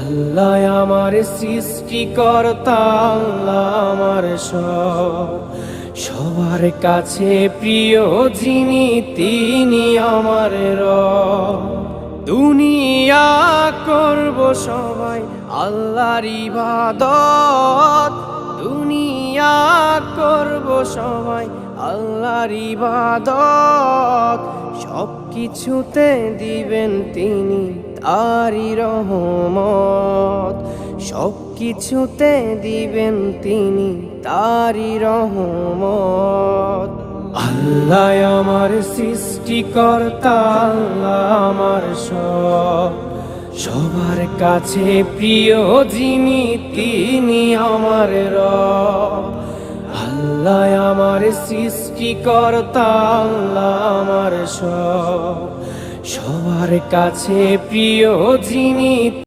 আল্লাহ আমার সৃষ্টিকর্তা, আল্লাহ আমার সবার কাছে প্রিয় যিনি, তিনি আমার রব। দুনিয়া করব সবাই আল্লাহর ইবাদত, দুনিয়া করব সবাই আল্লাহর ইবাদত। সব কিছুতে দিবেন তিনি তারই রহমত, সব কিছুতে দিবেন তিনি তারই রহমত। আল্লাহ আমার সৃষ্টিকর্তা, আল্লাহ আমার সবার কাছে প্রিয় যিনি, তিনি আমার রব। আল্লাহ আমার সৃষ্টিকর্তা, আল্লাহ আমার সবার কাছে প্রিয় যিনি।